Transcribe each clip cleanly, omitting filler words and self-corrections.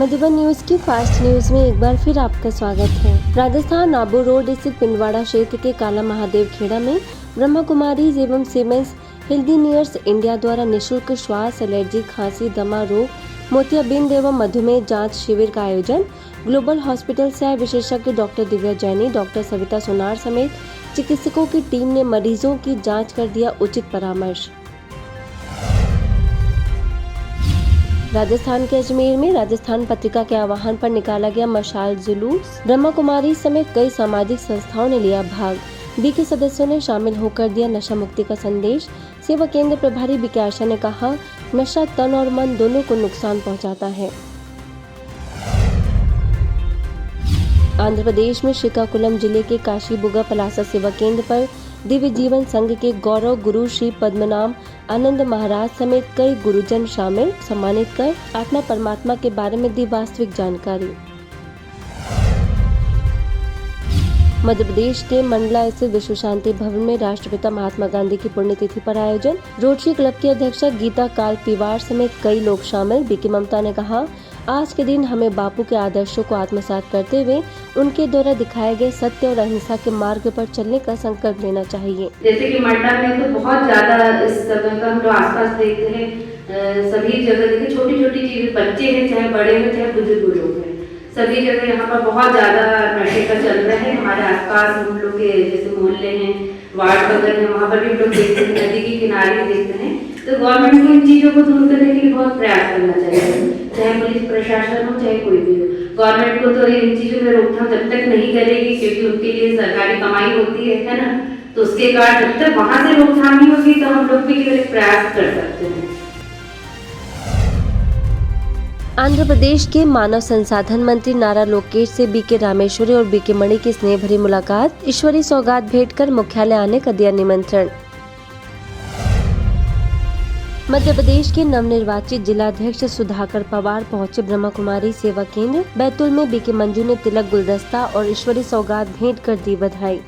Madhuban news की fast news में एक बार फिर आपका स्वागत है। राजस्थान आबू रोड स्थित पिंडवाड़ा क्षेत्र के काला महादेव खेड़ा में ब्रह्मा कुमारीज एवं सीमेंस हेल्दीनियर्स इंडिया द्वारा निःशुल्क श्वास एलर्जी खांसी दमा रोग मोतियाबिंद एवं मधुमेह जांच शिविर का आयोजन ग्लोबल हॉस्पिटल से आए विशेषज्ञ डॉक्टर दिव्या जैनी, डॉक्टर सविता सोनार समेत चिकित्सकों की टीम ने मरीजों की जाँच कर दिया उचित परामर्श। राजस्थान के अजमेर में राजस्थान पत्रिका के आह्वान पर निकाला गया मशाल जुलूस। ब्रह्मा कुमारी समेत कई सामाजिक संस्थाओं ने लिया भाग। बी के सदस्यों ने शामिल होकर दिया नशा मुक्ति का संदेश। सेवा केंद्र प्रभारी बी के आशा ने कहा, नशा तन और मन दोनों को नुकसान पहुंचाता है। आंध्र प्रदेश में श्रीकाकुलम जिले के काशीबुगा पलासा सेवा केंद्र पर दिव्य जीवन संघ के गौरव गुरु श्री पद्मनाभ आनंद महाराज समेत कई गुरुजन शामिल, सम्मानित कर आत्मा परमात्मा के बारे में दी वास्तविक जानकारी। मध्य प्रदेश के मंडला स्थित विश्व शांति भवन में राष्ट्रपिता महात्मा गांधी की पुण्यतिथि पर आयोजन। रोटरी क्लब की अध्यक्षा गीता काल पिवार समेत कई लोग शामिल। बीके ममता ने कहा, आज के दिन हमें बापू के आदर्शों को आत्मसात करते हुए उनके द्वारा दिखाए गए सत्य और अहिंसा के मार्ग पर चलने का संकल्प लेना चाहिए। जैसे कि मंडला में तो बहुत ज्यादा इस समय का हम लोग आसपास देखते हैं, सभी जगह देखिए छोटी छोटी चीजें, बच्चे हैं चाहे बड़े हैं चाहे बुजुर्ग लोग हैं, सभी जगह यहाँ पर बहुत ज्यादा नशे का चल रहा है। हमारे आसपास हम लोग के जैसे मोहल्ले हैं, वार्ड बगल है, वहाँ पर भी हम लोग देखते हैं, नदी के किनारे भी देखते हैं। तो गवर्नमेंट को इन चीजों को दूर करने के लिए बहुत प्रयास करना चाहिए, चाहे पुलिस प्रशासन हो चाहे कोई भी हो। गवर्नमेंट को तो इन चीजों में रोकथाम जब तक नहीं करेगी, क्योंकि उनके लिए सरकारी कमाई होती है ना, तो उसके कारण जब तक वहां से रोकथाम नहीं होगी तो हम लोग भी केवल प्रयास कर सकते हैं। आंध्र प्रदेश के मानव संसाधन मंत्री नारा लोकेश से बीके रामेश्वरी और बीके मणि की स्नेह भरी मुलाकात। ईश्वरी सौगात भेंट कर मुख्यालय आने का दिया निमंत्रण। मध्य प्रदेश के नवनिर्वाचित जिलाध्यक्ष सुधाकर पवार पहुंचे ब्रह्मा कुमारी सेवा केंद्र। बैतूल में बीके मंजू ने तिलक गुलदस्ता और ईश्वरी सौगात भेंट कर दी बधाई।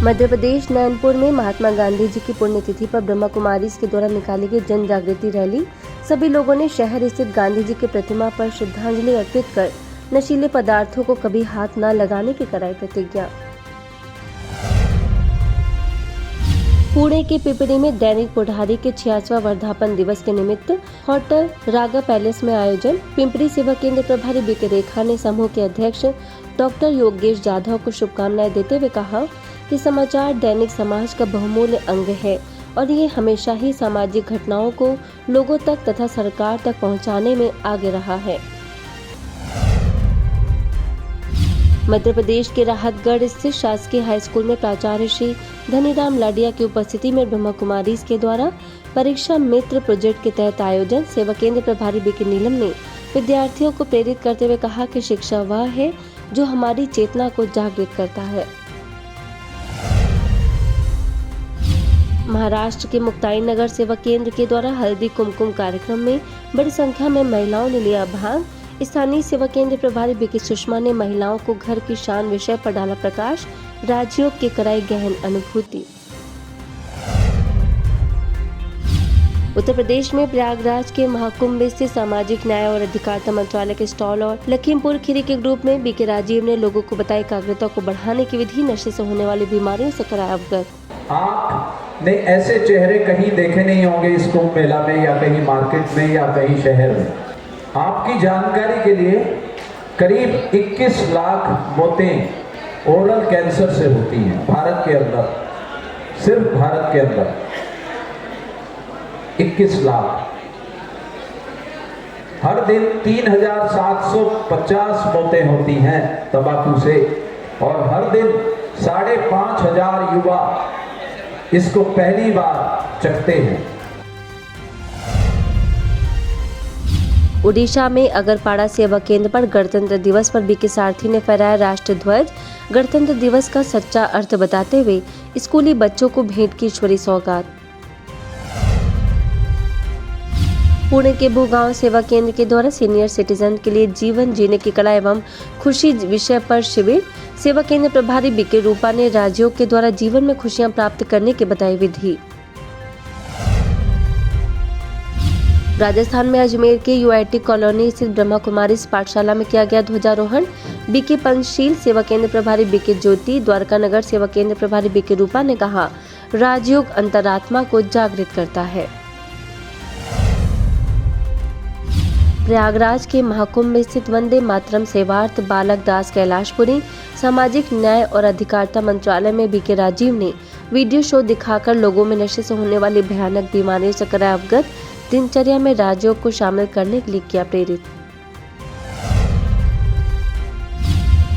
मध्य प्रदेश नैनपुर में महात्मा गांधी जी की पुण्यतिथि पर ब्रह्मा कुमारीज के द्वारा निकाली गई जन जागृति रैली। सभी लोगों ने शहर स्थित गांधी जी की प्रतिमा पर श्रद्धांजलि अर्पित कर नशीले पदार्थों को कभी हाथ न लगाने की कराई प्रतिज्ञा। पुणे के पिपरी में दैनिक पुढ़ारी के 86वां वर्धापन दिवस के निमित्त होटल रागा पैलेस में आयोजन। पिंपरी सेवा केंद्र प्रभारी बीके रेखा ने समूह के अध्यक्ष डॉक्टर योगेश जाधव को शुभकामनाएं देते हुए कहा कि समाचार दैनिक समाज का बहुमूल्य अंग है और ये हमेशा ही सामाजिक घटनाओं को लोगों तक तथा सरकार तक पहुंचाने में आगे रहा है। मध्य प्रदेश के राहतगढ़ स्थित शासकीय हाई स्कूल में प्राचार्य श्री धनीराम लाडिया की उपस्थिति में ब्रह्मा कुमारीज के द्वारा परीक्षा मित्र प्रोजेक्ट के तहत आयोजन। सेवा केंद्र प्रभारी बीके नीलम ने विद्यार्थियों को प्रेरित करते हुए कहा कि शिक्षा वह है जो हमारी चेतना को जागृत करता है। महाराष्ट्र के मुक्ताई नगर सेवा केंद्र के द्वारा हल्दी कुमकुम कार्यक्रम में बड़ी संख्या में महिलाओं ने लिया भाग। स्थानीय सेवा केंद्र प्रभारी बीके सुषमा ने महिलाओं को घर की शान विषय पर डाला प्रकाश। राजयोग की कराई गहन अनुभूति। उत्तर प्रदेश में प्रयागराज के महाकुंभ से सामाजिक न्याय और अधिकारिता मंत्रालय के स्टॉल और लखीमपुर खीरी के ग्रुप में बीके राजीव ने लोगों को बताई एकाग्रता को बढ़ाने की विधि, नशे से होने वाली बीमारियों से कराया अवगत। आपने ऐसे चेहरे कहीं देखे नहीं होंगे इस कुंभ मेला में या कहीं मार्केट में या कहीं शहर में। आपकी जानकारी के लिए करीब 21 लाख मौतें ओरल कैंसर से होती हैं भारत के अंदर, सिर्फ भारत के अंदर 21 लाख। हर दिन 3750 मौतें होती हैं तंबाकू से और हर दिन 5500 युवा इसको पहली बार चखते हैं। उड़ीसा में अगरपाड़ा सेवा केंद्र पर गणतंत्र दिवस पर बीके सारथी ने फहराया राष्ट्र ध्वज। गणतंत्र दिवस का सच्चा अर्थ बताते हुए स्कूली बच्चों को भेंट की ईश्वरी सौगात। पुणे के भूगांव सेवा केंद्र के द्वारा सीनियर सिटीजन के लिए जीवन जीने की कला एवं खुशी विषय पर शिविर। सेवा केंद्र प्रभारी बीके रूपा ने राजयोग के द्वारा जीवन में खुशियां प्राप्त करने की बताई विधि। राजस्थान में अजमेर के यूआईटी कॉलोनी स्थित ब्रह्मा कुमारी पाठशाला में किया गया ध्वजारोहण। बीके पंचशील सेवा केंद्र प्रभारी बीके ज्योति, द्वारका नगर सेवा केंद्र प्रभारी बीके रूपा ने कहा, राजयोग अंतरात्मा को जागृत करता है। प्रयागराज के महाकुंभ में स्थित वंदे मातरम सेवार्थ बालक दास कैलाशपुरी सामाजिक न्याय और अधिकारिता मंत्रालय में बीके राजीव ने वीडियो शो दिखाकर लोगों में नशे से होने वाली भयानक बीमारियों से कराया अवगत। दिनचर्या में राजयोग को शामिल करने के लिए किया प्रेरित।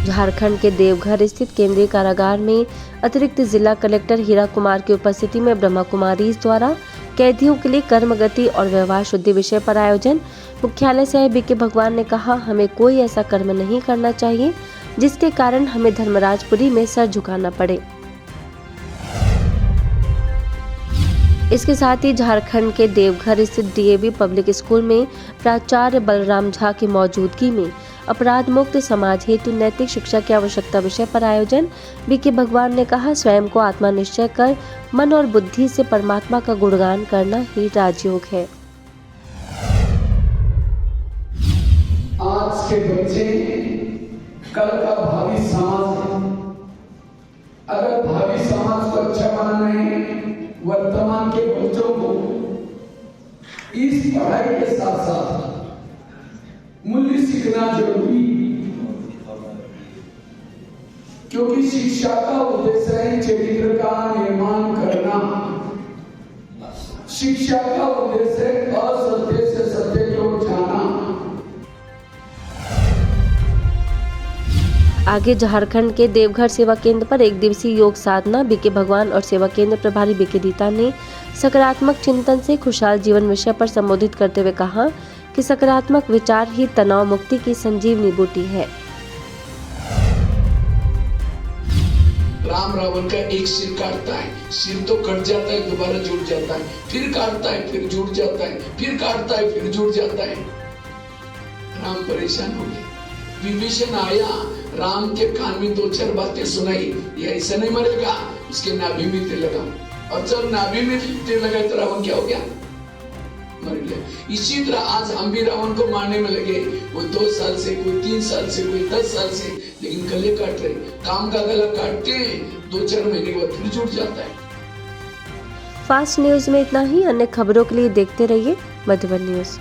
झारखंड के देवघर स्थित केंद्रीय कारागार में अतिरिक्त जिला कलेक्टर हीरा कुमार की उपस्थिति में ब्रह्मा कुमारीज द्वारा कैदियों के लिए कर्मगति और व्यवहार शुद्धि विषय पर आयोजन। मुख्यालय से बीके भगवान ने कहा, हमें कोई ऐसा कर्म नहीं करना चाहिए जिसके कारण हमें धर्मराजपुरी में सर झुकाना पड़े। इसके साथ ही झारखंड के देवघर स्थित डीएवी पब्लिक स्कूल में प्राचार्य बलराम झा की मौजूदगी में अपराध मुक्त समाज हेतु नैतिक शिक्षा की आवश्यकता विषय पर आयोजन। बीके भगवान ने कहा, स्वयं को आत्मा निश्चय कर मन और बुद्धि से परमात्मा का गुणगान करना ही राजयोग है। आज के बच्चे कल का भावी समाज है। अगर भावी समाज को अच्छा बनाना है, वर्तमान के बच्चों को इस पढ़ाई के साथ साथ मूल्य सीखना जरूरी, क्योंकि शिक्षा का उद्देश्य है चरित्र का निर्माण करना। शिक्षा का उद्देश्य है असत्य से सत्य की ओर जाना। आगे झारखंड के देवघर सेवा केंद्र पर एक दिवसीय योग साधना। बीके भगवान और सेवा केंद्र प्रभारी बीके दीता ने सकारात्मक चिंतन से खुशहाल जीवन विषय पर संबोधित करते हुए कहा कि सकारात्मक विचार ही तनाव मुक्ति की संजीवनी बूटी है। राम रावण का एक सिर काटता है, सिर तो कट जाता है, दोबारा जुड़ जाता है, फिर काटता है, फिर जुड़ जाता है, फिर काटता है, फिर जुड़ जाता है। राम परेशान हो गए। विभीषण आया, राम के कान में दो चार बातें सुनाई, ये ऐसा नहीं मरेगा, उसके नाभि में तीर लगाओ। और जब नाभि में तीर लगाए तो रावण क्या हो गया? मर गया। इसी तरह आज हम भी रावण को मारने में लगे, कोई 2 साल से, कोई 3 साल से, कोई 10 साल से, लेकिन गले काट रहे। काम का गला काटते हैं, 2-4 महीने के बाद फिर जुट जाता है। फास्ट न्यूज में इतना ही। अन्य खबरों के लिए देखते रहिए मधुबन न्यूज।